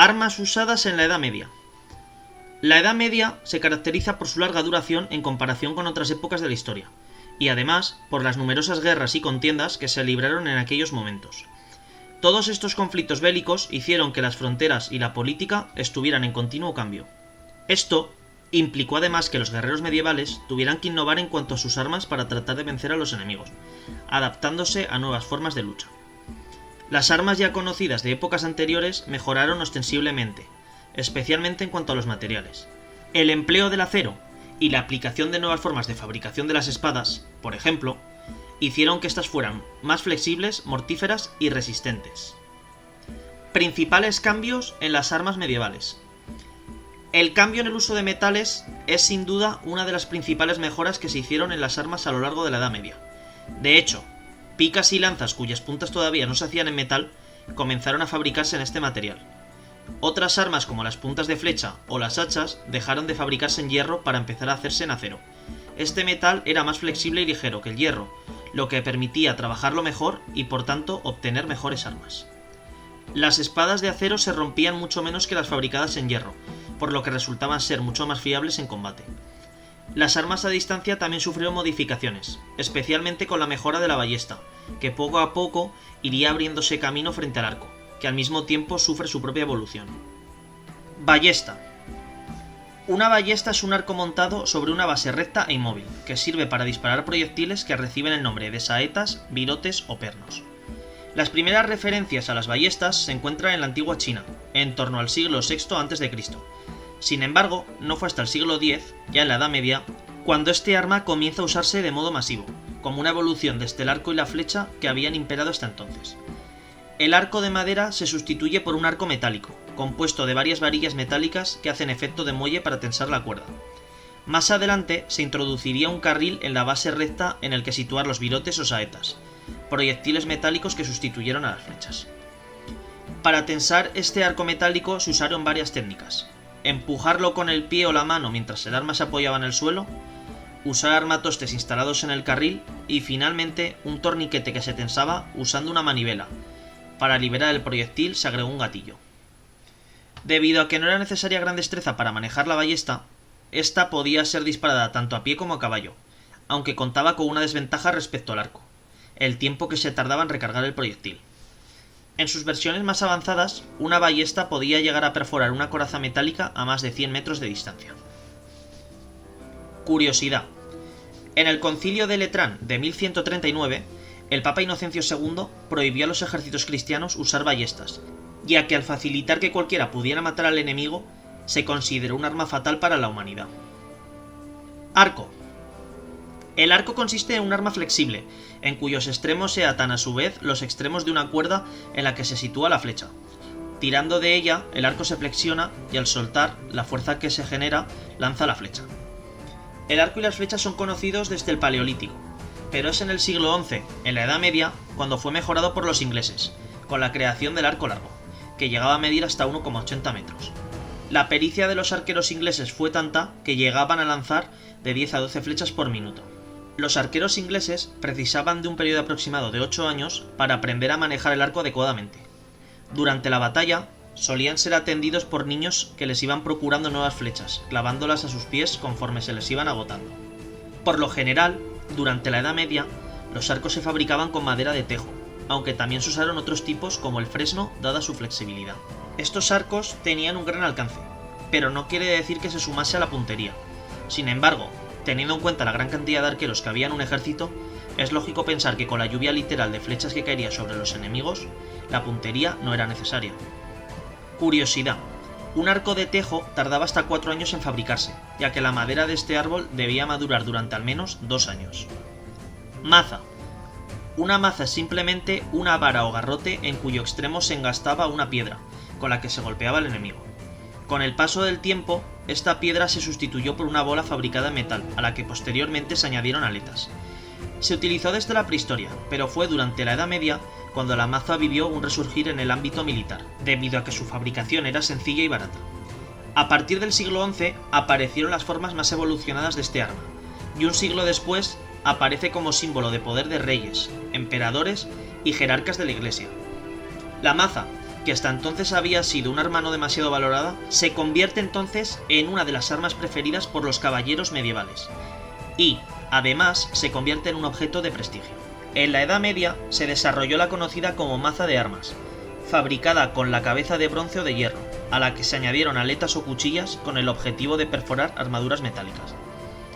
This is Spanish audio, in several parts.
Armas usadas en la Edad Media. La Edad Media se caracteriza por su larga duración en comparación con otras épocas de la historia, y además por las numerosas guerras y contiendas que se libraron en aquellos momentos. Todos estos conflictos bélicos hicieron que las fronteras y la política estuvieran en continuo cambio. Esto implicó además que los guerreros medievales tuvieran que innovar en cuanto a sus armas para tratar de vencer a los enemigos, adaptándose a nuevas formas de lucha. Las armas ya conocidas de épocas anteriores mejoraron ostensiblemente, especialmente en cuanto a los materiales. El empleo del acero y la aplicación de nuevas formas de fabricación de las espadas, por ejemplo, hicieron que éstas fueran más flexibles, mortíferas y resistentes. Principales cambios en las armas medievales. El cambio en el uso de metales es sin duda una de las principales mejoras que se hicieron en las armas a lo largo de la Edad Media. De hecho, picas y lanzas cuyas puntas todavía no se hacían en metal comenzaron a fabricarse en este material. Otras armas como las puntas de flecha o las hachas dejaron de fabricarse en hierro para empezar a hacerse en acero. Este metal era más flexible y ligero que el hierro, lo que permitía trabajarlo mejor y por tanto obtener mejores armas. Las espadas de acero se rompían mucho menos que las fabricadas en hierro, por lo que resultaban ser mucho más fiables en combate. Las armas a distancia también sufrieron modificaciones, especialmente con la mejora de la ballesta, que poco a poco iría abriéndose camino frente al arco, que al mismo tiempo sufre su propia evolución. Ballesta. Una ballesta es un arco montado sobre una base recta e inmóvil, que sirve para disparar proyectiles que reciben el nombre de saetas, virotes o pernos. Las primeras referencias a las ballestas se encuentran en la antigua China, en torno al siglo VI a.C. Sin embargo, no fue hasta el siglo X, ya en la Edad Media, cuando este arma comienza a usarse de modo masivo, como una evolución desde el arco y la flecha que habían imperado hasta entonces. El arco de madera se sustituye por un arco metálico, compuesto de varias varillas metálicas que hacen efecto de muelle para tensar la cuerda. Más adelante se introduciría un carril en la base recta en el que situar los virotes o saetas, proyectiles metálicos que sustituyeron a las flechas. Para tensar este arco metálico se usaron varias técnicas: empujarlo con el pie o la mano mientras el arma se apoyaba en el suelo, usar armatostes instalados en el carril y finalmente un torniquete que se tensaba usando una manivela. Para liberar el proyectil se agregó un gatillo. Debido a que no era necesaria gran destreza para manejar la ballesta, esta podía ser disparada tanto a pie como a caballo, aunque contaba con una desventaja respecto al arco: el tiempo que se tardaba en recargar el proyectil. En sus versiones más avanzadas, una ballesta podía llegar a perforar una coraza metálica a más de 100 metros de distancia. Curiosidad. En el Concilio de Letrán de 1139, el Papa Inocencio II prohibió a los ejércitos cristianos usar ballestas, ya que al facilitar que cualquiera pudiera matar al enemigo, se consideró un arma fatal para la humanidad. Arco. El arco consiste en un arma flexible, en cuyos extremos se atan a su vez los extremos de una cuerda en la que se sitúa la flecha. Tirando de ella, el arco se flexiona y al soltar, la fuerza que se genera lanza la flecha. El arco y las flechas son conocidos desde el Paleolítico, pero es en el siglo XI, en la Edad Media, cuando fue mejorado por los ingleses, con la creación del arco largo, que llegaba a medir hasta 1,80 metros. La pericia de los arqueros ingleses fue tanta que llegaban a lanzar de 10 a 12 flechas por minuto. Los arqueros ingleses precisaban de un periodo aproximado de 8 años para aprender a manejar el arco adecuadamente. Durante la batalla, solían ser atendidos por niños que les iban procurando nuevas flechas, clavándolas a sus pies conforme se les iban agotando. Por lo general, durante la Edad Media, los arcos se fabricaban con madera de tejo, aunque también se usaron otros tipos como el fresno, dada su flexibilidad. Estos arcos tenían un gran alcance, pero no quiere decir que se sumase a la puntería. Sin embargo, teniendo en cuenta la gran cantidad de arqueros que había en un ejército, es lógico pensar que con la lluvia literal de flechas que caería sobre los enemigos, la puntería no era necesaria. Curiosidad. Un arco de tejo tardaba hasta 4 años en fabricarse, ya que la madera de este árbol debía madurar durante al menos 2 años. Maza. Una maza es simplemente una vara o garrote en cuyo extremo se engastaba una piedra, con la que se golpeaba al enemigo. Con el paso del tiempo, esta piedra se sustituyó por una bola fabricada en metal, a la que posteriormente se añadieron aletas. Se utilizó desde la prehistoria, pero fue durante la Edad Media cuando la maza vivió un resurgir en el ámbito militar, debido a que su fabricación era sencilla y barata. A partir del siglo XI aparecieron las formas más evolucionadas de este arma, y un siglo después aparece como símbolo de poder de reyes, emperadores y jerarcas de la Iglesia. La maza, que hasta entonces había sido un arma no demasiado valorada, se convierte entonces en una de las armas preferidas por los caballeros medievales. Y, además, se convierte en un objeto de prestigio. En la Edad Media se desarrolló la conocida como maza de armas, fabricada con la cabeza de bronce o de hierro, a la que se añadieron aletas o cuchillas con el objetivo de perforar armaduras metálicas.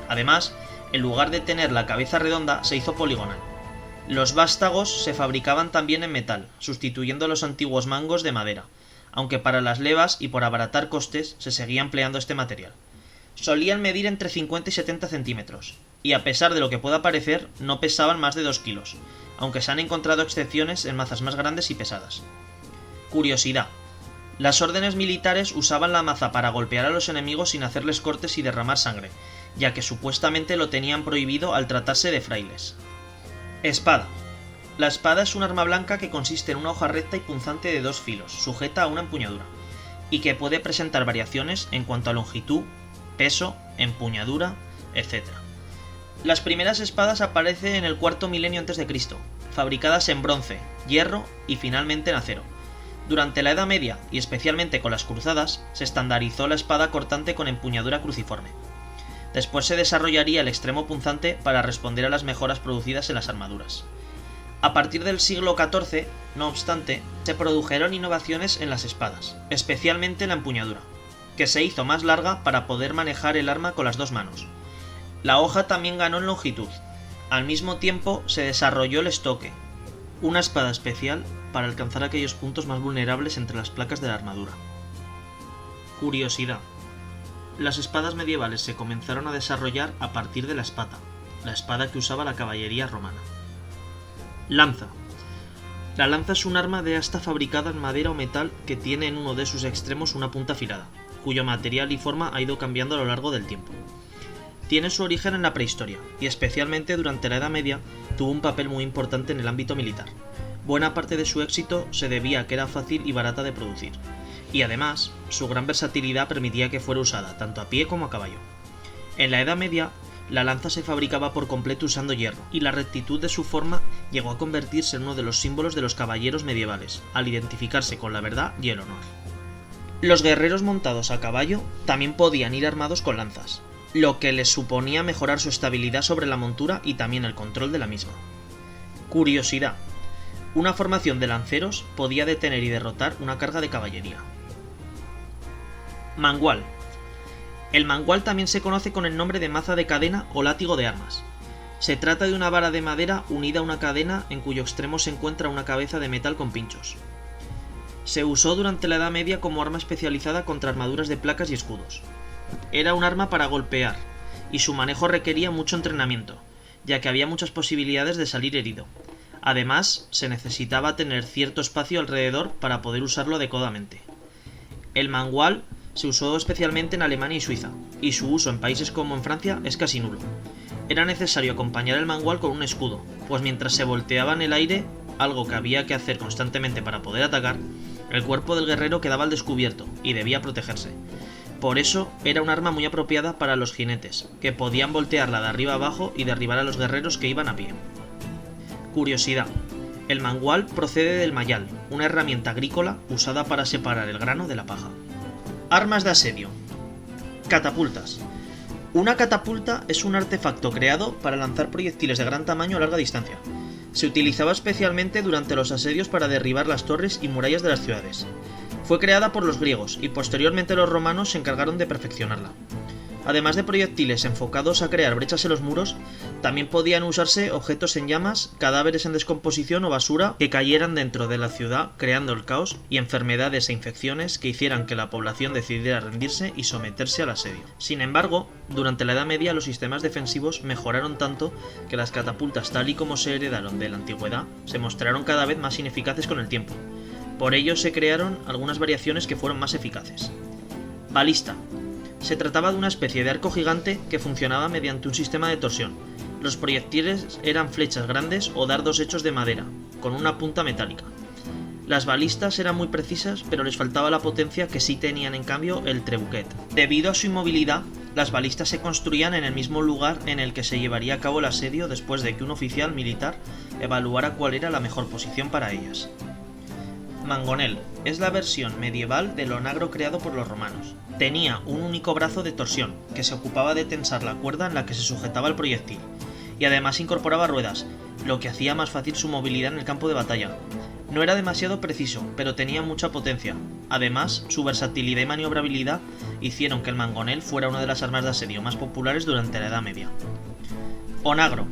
Además, en lugar de tener la cabeza redonda, se hizo poligonal. Los vástagos se fabricaban también en metal, sustituyendo los antiguos mangos de madera, aunque para las levas y por abaratar costes se seguía empleando este material. Solían medir entre 50 y 70 centímetros, y a pesar de lo que pueda parecer, no pesaban más de 2 kilos, aunque se han encontrado excepciones en mazas más grandes y pesadas. Curiosidad: las órdenes militares usaban la maza para golpear a los enemigos sin hacerles cortes y derramar sangre, ya que supuestamente lo tenían prohibido al tratarse de frailes. Espada. La espada es un arma blanca que consiste en una hoja recta y punzante de 2 filos, sujeta a una empuñadura, y que puede presentar variaciones en cuanto a longitud, peso, empuñadura, etc. Las primeras espadas aparecen en el cuarto milenio a.C., fabricadas en bronce, hierro y finalmente en acero. Durante la Edad Media, y especialmente con las cruzadas, se estandarizó la espada cortante con empuñadura cruciforme. Después se desarrollaría el extremo punzante para responder a las mejoras producidas en las armaduras. A partir del siglo XIV, no obstante, se produjeron innovaciones en las espadas, especialmente en la empuñadura, que se hizo más larga para poder manejar el arma con las 2 manos. La hoja también ganó en longitud. Al mismo tiempo se desarrolló el estoque, una espada especial para alcanzar aquellos puntos más vulnerables entre las placas de la armadura. Curiosidad: las espadas medievales se comenzaron a desarrollar a partir de la espata, la espada que usaba la caballería romana. Lanza. La lanza es un arma de asta fabricada en madera o metal que tiene en uno de sus extremos una punta afilada, cuyo material y forma ha ido cambiando a lo largo del tiempo. Tiene su origen en la prehistoria, y especialmente durante la Edad Media tuvo un papel muy importante en el ámbito militar. Buena parte de su éxito se debía a que era fácil y barata de producir, y además, su gran versatilidad permitía que fuera usada tanto a pie como a caballo. En la Edad Media, la lanza se fabricaba por completo usando hierro, y la rectitud de su forma llegó a convertirse en uno de los símbolos de los caballeros medievales, al identificarse con la verdad y el honor. Los guerreros montados a caballo también podían ir armados con lanzas, lo que les suponía mejorar su estabilidad sobre la montura y también el control de la misma. Curiosidad: una formación de lanceros podía detener y derrotar una carga de caballería. Mangual. El mangual también se conoce con el nombre de maza de cadena o látigo de armas. Se trata de una vara de madera unida a una cadena en cuyo extremo se encuentra una cabeza de metal con pinchos. Se usó durante la Edad Media como arma especializada contra armaduras de placas y escudos. Era un arma para golpear, y su manejo requería mucho entrenamiento, ya que había muchas posibilidades de salir herido. Además, se necesitaba tener cierto espacio alrededor para poder usarlo adecuadamente. El mangual se usó especialmente en Alemania y Suiza, y su uso en países como en Francia es casi nulo. Era necesario acompañar el mangual con un escudo, pues mientras se volteaba en el aire, algo que había que hacer constantemente para poder atacar, el cuerpo del guerrero quedaba al descubierto y debía protegerse. Por eso era un arma muy apropiada para los jinetes, que podían voltearla de arriba abajo y derribar a los guerreros que iban a pie. Curiosidad: el mangual procede del mayal, una herramienta agrícola usada para separar el grano de la paja. Armas de asedio. Catapultas. Una catapulta es un artefacto creado para lanzar proyectiles de gran tamaño a larga distancia. Se utilizaba especialmente durante los asedios para derribar las torres y murallas de las ciudades. Fue creada por los griegos y posteriormente los romanos se encargaron de perfeccionarla. Además de proyectiles enfocados a crear brechas en los muros, también podían usarse objetos en llamas, cadáveres en descomposición o basura que cayeran dentro de la ciudad creando el caos y enfermedades e infecciones que hicieran que la población decidiera rendirse y someterse al asedio. Sin embargo, durante la Edad Media los sistemas defensivos mejoraron tanto que las catapultas, tal y como se heredaron de la antigüedad, se mostraron cada vez más ineficaces con el tiempo. Por ello se crearon algunas variaciones que fueron más eficaces. Balista. Se trataba de una especie de arco gigante que funcionaba mediante un sistema de torsión. Los proyectiles eran flechas grandes o dardos hechos de madera, con una punta metálica. Las balistas eran muy precisas, pero les faltaba la potencia que sí tenían en cambio el trebuchet. Debido a su inmovilidad, las balistas se construían en el mismo lugar en el que se llevaría a cabo el asedio después de que un oficial militar evaluara cuál era la mejor posición para ellas. Mangonel es la versión medieval del onagro creado por los romanos. Tenía un único brazo de torsión, que se ocupaba de tensar la cuerda en la que se sujetaba el proyectil, y además incorporaba ruedas, lo que hacía más fácil su movilidad en el campo de batalla. No era demasiado preciso, pero tenía mucha potencia. Además, su versatilidad y maniobrabilidad hicieron que el mangonel fuera una de las armas de asedio más populares durante la Edad Media. Onagro.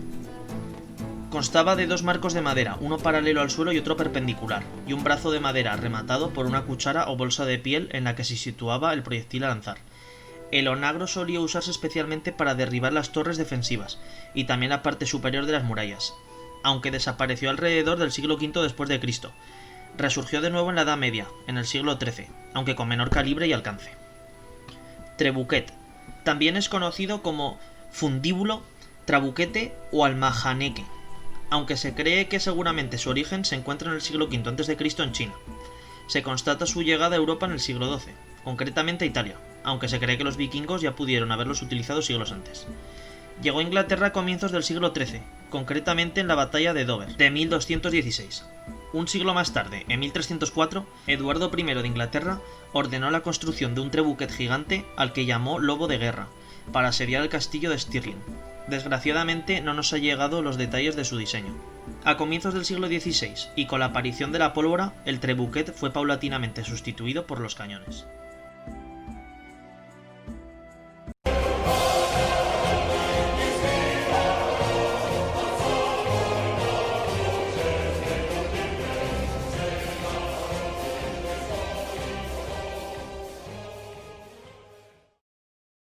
Constaba de dos marcos de madera, uno paralelo al suelo y otro perpendicular, y un brazo de madera rematado por una cuchara o bolsa de piel en la que se situaba el proyectil a lanzar. El onagro solía usarse especialmente para derribar las torres defensivas, y también la parte superior de las murallas, aunque desapareció alrededor del siglo V después de Cristo. Resurgió de nuevo en la Edad Media, en el siglo XIII, aunque con menor calibre y alcance. Trebuchet. También es conocido como fundíbulo, trabuquete o almajaneque, aunque se cree que seguramente su origen se encuentra en el siglo V a.C. en China. Se constata su llegada a Europa en el siglo XII, concretamente a Italia, aunque se cree que los vikingos ya pudieron haberlos utilizado siglos antes. Llegó a Inglaterra a comienzos del siglo XIII, concretamente en la batalla de Dover, de 1216. Un siglo más tarde, en 1304, Eduardo I de Inglaterra ordenó la construcción de un trebuchet gigante al que llamó Lobo de Guerra, para asediar el castillo de Stirling. Desgraciadamente no nos ha llegado los detalles de su diseño. A comienzos del siglo XVI, y con la aparición de la pólvora, el trebuchet fue paulatinamente sustituido por los cañones.